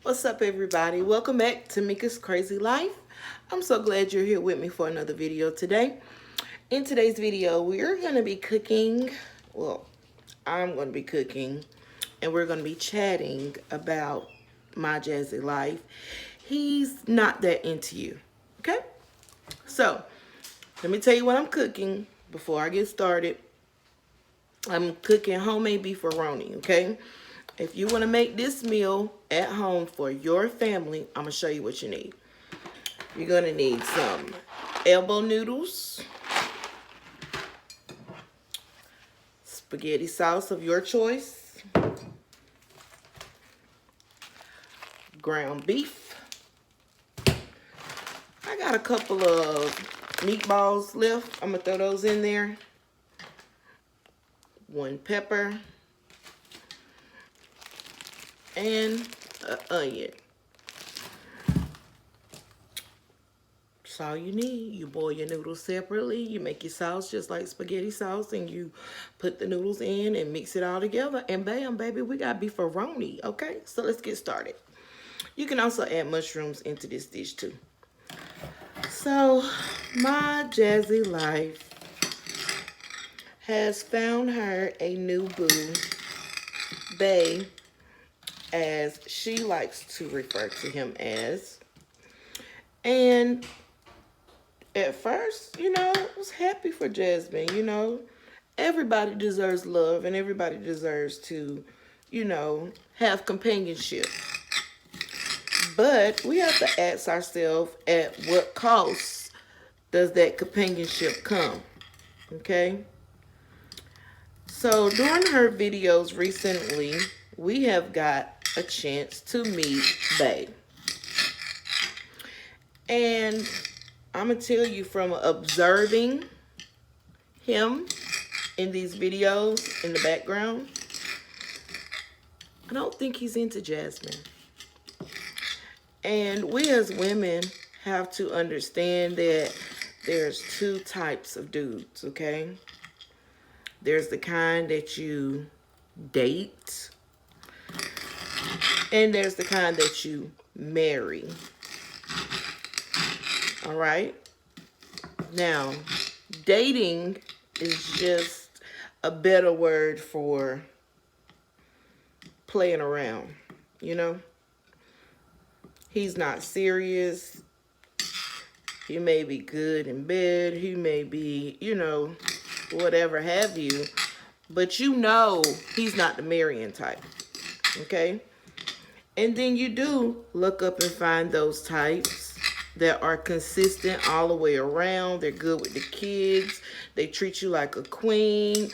What's up, everybody? Welcome back to Mika's Crazy Life. I'm so glad you're here with me for another video today. In today's video, we're going to be cooking. Well, I'm going to be cooking, and we're going to be chatting about my jazzy life. He's not that into you, okay? So, let me tell you what I'm cooking before I get started. I'm cooking homemade beefaroni, okay? If you want to make this meal at home for your family, I'm going to show you what you need. You're going to need some elbow noodles, spaghetti sauce of your choice, ground beef. I got a couple of meatballs left. I'm going to throw those in there. 1 pepper. And an onion. That's all you need. You boil your noodles separately. You make your sauce just like spaghetti sauce, and you put the noodles in and mix it all together. And bam, baby, we got beefaroni. Okay, so let's get started. You can also add mushrooms into this dish too. So my jazzy life has found her a new boo, bae, as she likes to refer to him as. And at first, I was happy for Jasmine. Everybody deserves love, and everybody deserves to, have companionship. But we have to ask ourselves, at what cost does that companionship come? Okay? So during her videos recently, we have got a chance to meet bae. And I'm going to tell you, from observing him in these videos in the background, I don't think he's into Jasmine. And we as women have to understand that there's 2 types of dudes, okay? There's the kind that you date, and there's the kind that you marry. All right? Now, dating is just a better word for playing around, He's not serious. He may be good in bed. He may be, whatever have you. But he's not the Marion type, okay? And then you do look up and find those types that are consistent all the way around. They're good with the kids. They treat you like a queen.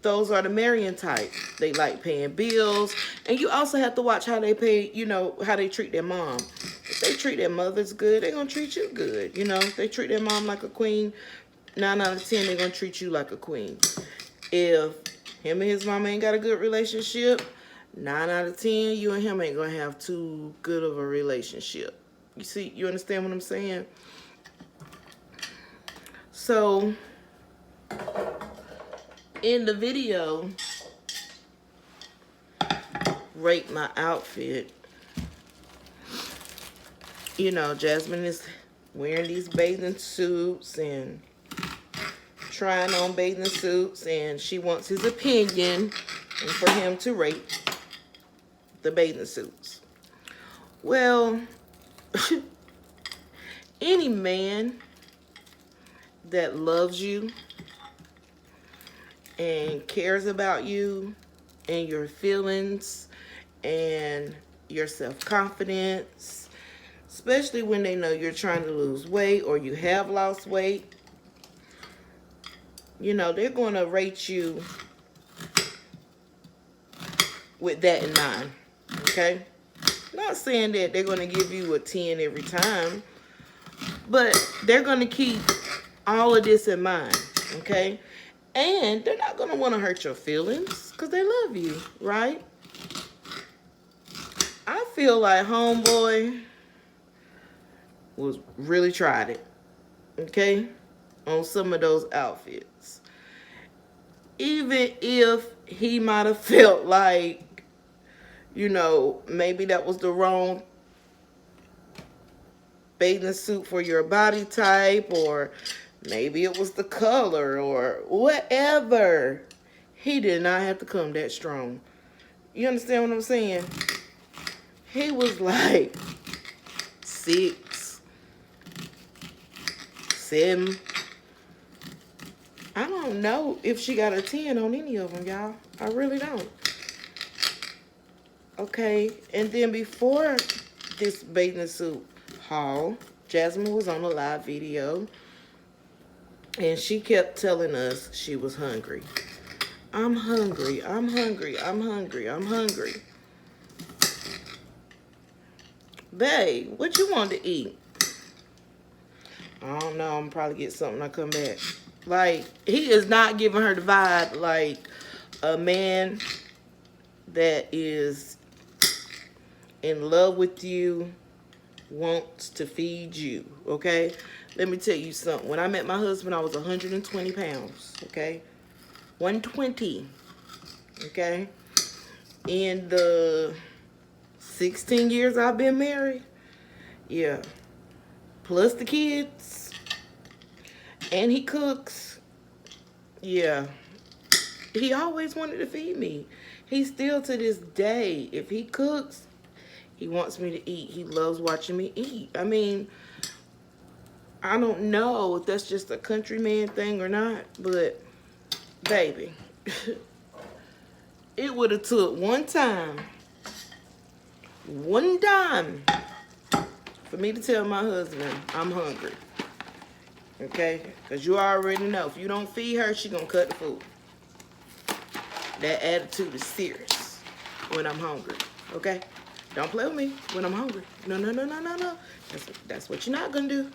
Those are the Marion type. They like paying bills. And you also have to watch how they pay, how they treat their mom. If they treat their mothers good, they're going to treat you good. If they treat their mom like a queen, 9 out of 10, they're going to treat you like a queen. If him and his mom ain't got a good relationship, 9 out of 10, you and him ain't going to have too good of a relationship. You understand what I'm saying? So, in the video, rate my outfit, Jasmine is wearing these bathing suits and trying on bathing suits, and she wants his opinion and for him to rate the bathing suits. Well, any man that loves you and cares about you and your feelings and your self-confidence, especially when they know you're trying to lose weight or you have lost weight, they're going to rate you with that in mind, okay? Not saying that they're going to give you a 10 every time, but they're going to keep all of this in mind, okay? And they're not going to want to hurt your feelings because they love you, right? I feel like homeboy was really tried it, okay, on some of those outfits. Even if he might have felt like, You know, maybe that was the wrong bathing suit for your body type, or maybe it was the color, or whatever. He did not have to come that strong. You understand what I'm saying? He was like 6, 7. I don't know if she got a 10 on any of them, y'all. I really don't. Okay, and then before this bathing suit haul, Jasmine was on a live video, and she kept telling us she was hungry. I'm hungry, I'm hungry, I'm hungry, I'm hungry. Babe, what you want to eat? I don't know, I'm probably get something when I come back. Like, he is not giving her the vibe like a man that is in love with you, wants to feed you, okay? Let me tell you something. When I met my husband, I was 120 pounds, okay? 120, okay? In the 16 years I've been married, yeah, plus the kids, and he cooks, yeah, he always wanted to feed me. He still to this day, if he cooks, he wants me to eat. He loves watching me eat. I mean, I don't know if that's just a country man thing or not, but baby, it would have took one time for me to tell my husband I'm hungry. Okay? Because you already know, if you don't feed her, she gonna cut the food. That attitude is serious when I'm hungry. Okay? Don't play with me when I'm hungry. No, no, no, no, no, no. That's what you're not gonna do.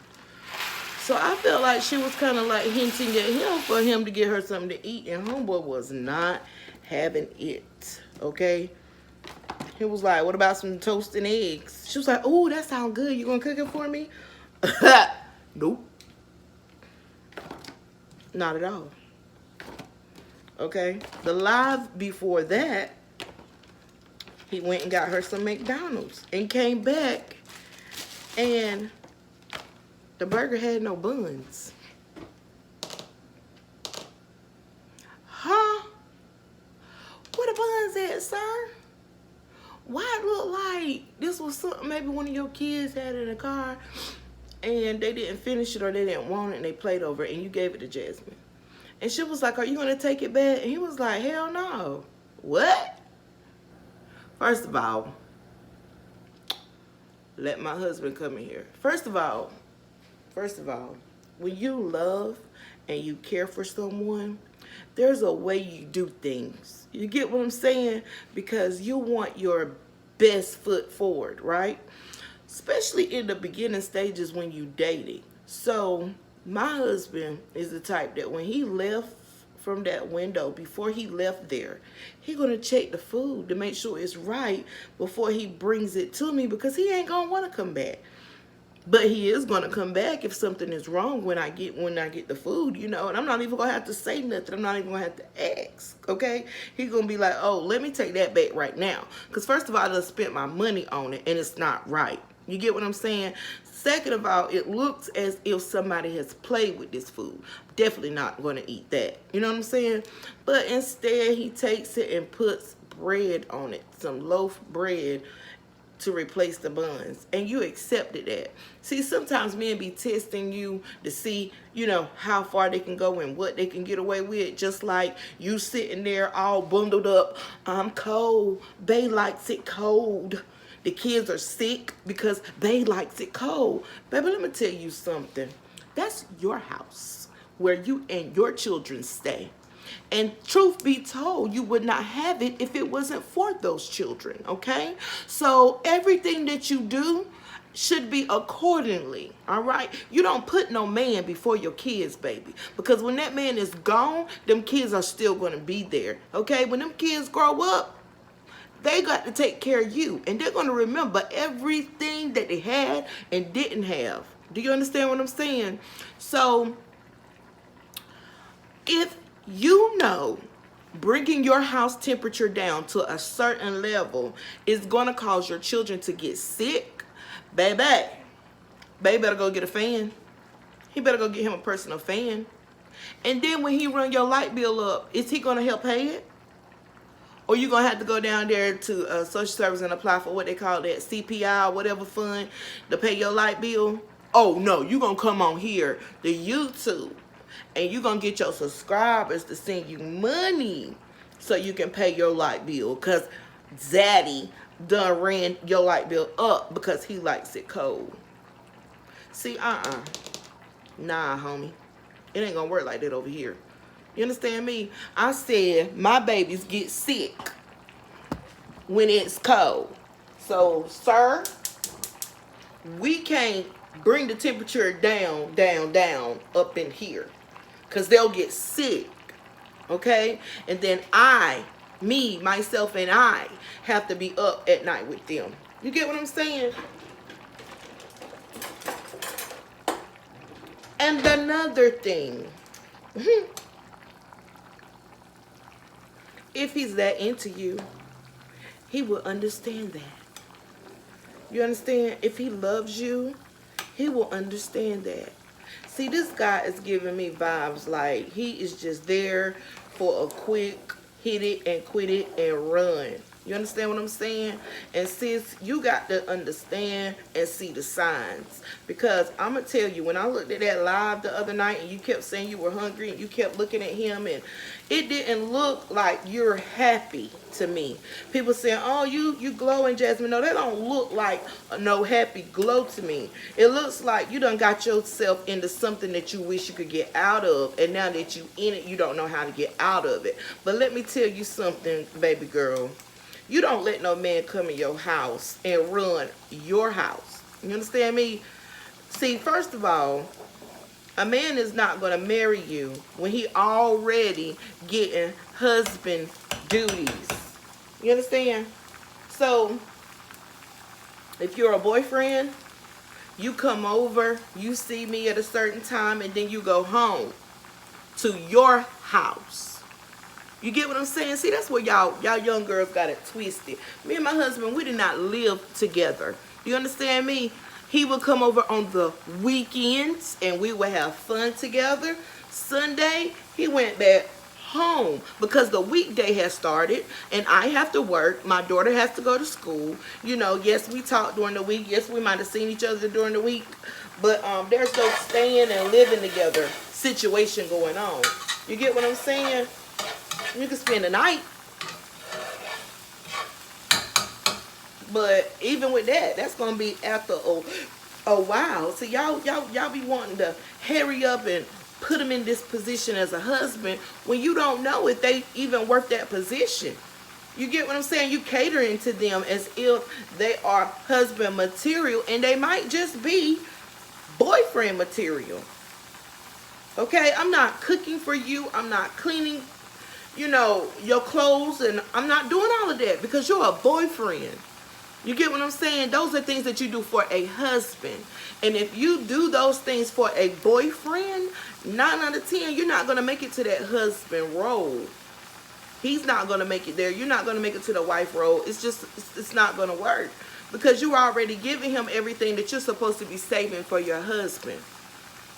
So I felt like she was kind of like hinting at him for him to get her something to eat, and homeboy was not having it. Okay? He was like, what about some toast and eggs? She was like, oh, that sounds good. You gonna cook it for me? Nope. Not at all. Okay? The live before that, he went and got her some McDonald's and came back, and the burger had no buns. Huh? Where the buns at, sir? Why it look like this was something maybe one of your kids had in the car and they didn't finish it, or they didn't want it and they played over it and you gave it to Jasmine? And she was like, are you going to take it back? And he was like, hell no. What? First of all, let my husband come in here. First of all, when you love and you care for someone, there's a way you do things. You get what I'm saying? Because you want your best foot forward, right? Especially in the beginning stages when you dating. So my husband is the type that when he left from that window, before he left there, he gonna check the food to make sure it's right before he brings it to me, because he ain't gonna want to come back. But he is gonna come back if something is wrong when I get the food, you know. And I'm not even gonna have to say nothing. I'm not even gonna have to ask. Okay? He's gonna be like, oh, let me take that back right now. Because first of all, I done spent my money on it and it's not right. You get what I'm saying? Second of all, it looks as if somebody has played with this food. Definitely not gonna eat that. You know what I'm saying? But instead, he takes it and puts bread on it, some loaf bread, to replace the buns, and you accepted that. See, sometimes men be testing you to see, you know, how far they can go and what they can get away with, just like you sitting there all bundled up. I'm cold. They likes it cold. The kids are sick because they likes it cold. Baby, let me tell you something. That's your house where you and your children stay. And truth be told, you would not have it if it wasn't for those children, okay? So everything that you do should be accordingly, all right? You don't put no man before your kids, baby. Because when that man is gone, them kids are still going to be there, okay? When them kids grow up, they got to take care of you. And they're going to remember everything that they had and didn't have. Do you understand what I'm saying? So if you know bringing your house temperature down to a certain level is going to cause your children to get sick. Baby better go get a fan. He better go get him a personal fan. And then when he run your light bill up, is he going to help pay it? Or you going to have to go down there to social service and apply for what they call that CPI or whatever fund to pay your light bill? Oh, no, you're going to come on here to YouTube and you're going to get your subscribers to send you money so you can pay your light bill, because Zaddy done ran your light bill up because he likes it cold. See, nah, homie. It ain't going to work like that over here. You understand me? I said my babies get sick when it's cold. So, sir, we can't bring the temperature down up in here, because they'll get sick. Okay? And then myself and I have to be up at night with them. You get what I'm saying? And another thing, if he's that into you, he will understand that. You understand? If he loves you, he will understand that. See, this guy is giving me vibes like he is just there for a quick hit it and quit it and run. You understand what I'm saying? And sis, you got to understand and see the signs. Because I'm going to tell you, when I looked at that live the other night and you kept saying you were hungry and you kept looking at him, and it didn't look like you're happy to me. People saying, oh, you glowing, Jasmine. No, that don't look like no happy glow to me. It looks like you done got yourself into something that you wish you could get out of. And now that you in it, you don't know how to get out of it. But let me tell you something, baby girl. You don't let no man come in your house and run your house. You understand me? See, first of all, a man is not going to marry you when he already getting husband duties. You understand? So, if you're a boyfriend, you come over, you see me at a certain time, and then you go home to your house. You get what I'm saying? See, that's where y'all young girls got it twisted. Me and my husband, we did not live together. You understand me? He would come over on the weekends and we would have fun together. Sunday, he went back home because the weekday has started and I have to work. My daughter has to go to school. You know, yes, we talk during the week. Yes, we might have seen each other during the week. But there's no staying and living together situation going on. You get what I'm saying? You can spend the night. But even with that, that's going to be after a while. So y'all be wanting to hurry up and put them in this position as a husband when you don't know if they even worth that position. You get what I'm saying? You catering to them as if they are husband material, and they might just be boyfriend material. Okay? I'm not cooking for you. I'm not cleaning, you know, your clothes, and I'm not doing all of that because you're a boyfriend. You get what I'm saying? Those are things that you do for a husband. And if you do those things for a boyfriend, 9 out of 10, you're not going to make it to that husband role. He's not going to make it there. You're not going to make it to the wife role. It's not going to work because you're already giving him everything that you're supposed to be saving for your husband.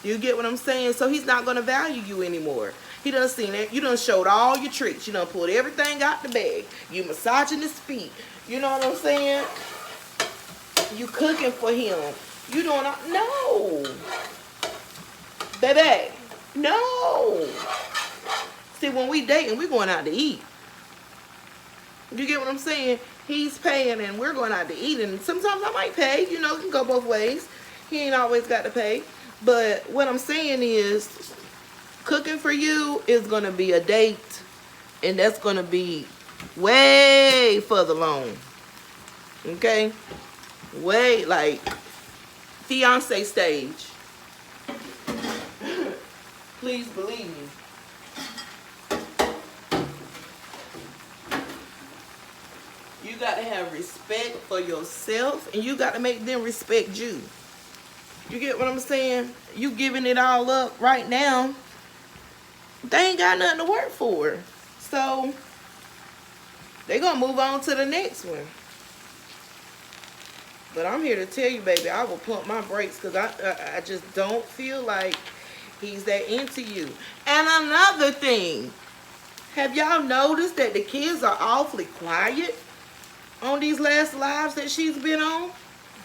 You get what I'm saying? So he's not going to value you anymore. He done seen it. You done showed all your tricks. You done pulled everything out the bag. You massaging his feet. You know what I'm saying? You cooking for him. You doing all... No. Baby. No. See, when we dating, we going out to eat. You get what I'm saying? He's paying and we're going out to eat. And sometimes I might pay. You know, it can go both ways. He ain't always got to pay. But what I'm saying is, cooking for you is going to be a date. And that's going to be way further along. Okay? Way, like, fiance stage. Please believe me. You got to have respect for yourself, and you got to make them respect you. You get what I'm saying? You giving it all up right now. They ain't got nothing to work for. So they're going to move on to the next one. But I'm here to tell you, baby, I will pump my brakes because I just don't feel like he's that into you. And another thing, have y'all noticed that the kids are awfully quiet on these last lives that she's been on?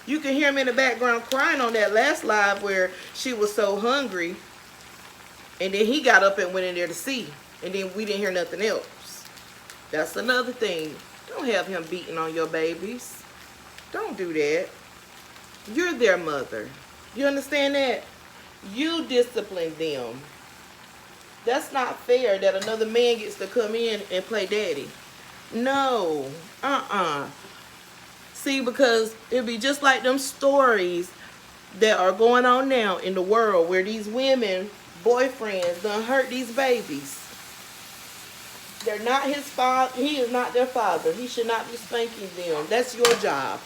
You can hear them in the background crying on that last live where she was so hungry. And then he got up and went in there to see. And then we didn't hear nothing else. That's another thing. Don't have him beating on your babies. Don't do that. You're their mother. You understand that? You discipline them. That's not fair that another man gets to come in and play daddy. No. See, because it'd be just like them stories that are going on now in the world where these women, boyfriends, done hurt these babies. They're not his father. He is not their father. He should not be spanking them. That's your job.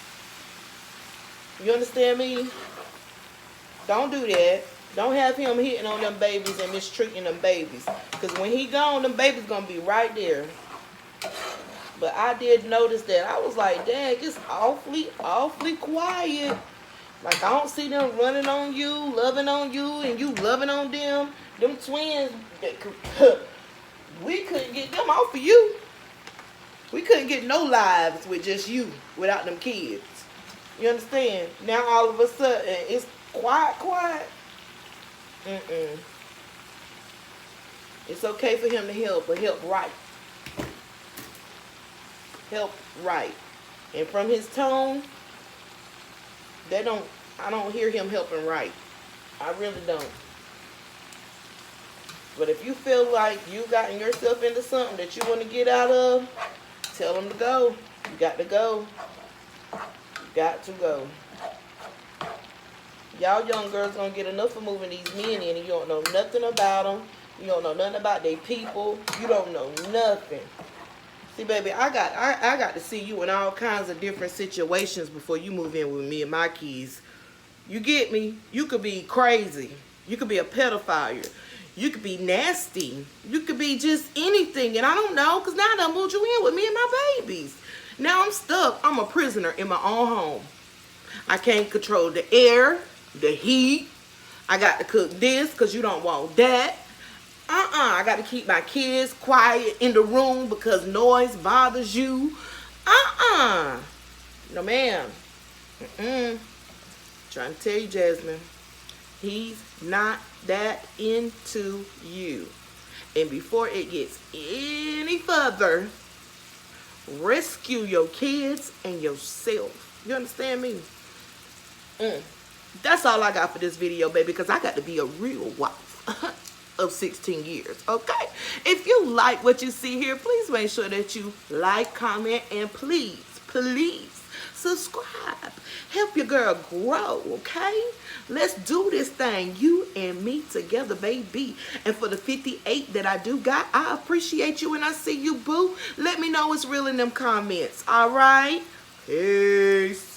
You understand me? Don't do that. Don't have him hitting on them babies and mistreating them babies. Because when he gone, them babies going to be right there. But I did notice that. I was like, Dad, it's awfully quiet. Like, I don't see them running on you, loving on you, and you loving on them. Them twins, we couldn't get them off of you. We couldn't get no lives with just you without them kids. You understand? Now all of a sudden it's quiet. It's okay for him to help, but help right. Help right. And from his tone, I don't hear him helping right. I really don't. But if you feel like you gotten yourself into something that you want to get out of, tell him to go. You got to go. Got to go. Y'all young girls gonna get enough of moving these men in and you don't know nothing about them. You don't know nothing about their people. You don't know nothing. See, baby, I got to see you in all kinds of different situations before you move in with me and my kids. You get me? You could be crazy. You could be a pedophile. You could be nasty. You could be just anything. And I don't know, because now I done moved you in with me and my babies. Now I'm stuck. I'm a prisoner in my own home. I can't control the air, the heat. I got to cook this because you don't want that. I got to keep my kids quiet in the room because noise bothers you. No, ma'am. Trying to tell you, Jasmine, he's not that into you. And before it gets any further, rescue your kids and yourself. You understand me? That's all I got for this video, baby, because I got to be a real wife of 16 years, okay? If you like what you see here, please make sure that you like, comment, and please subscribe. Help your girl grow, okay? Let's do this thing, you and me together, baby. And for the 58 that I do got, I appreciate you and I see you, boo. Let me know what's real in them comments, all right? Peace.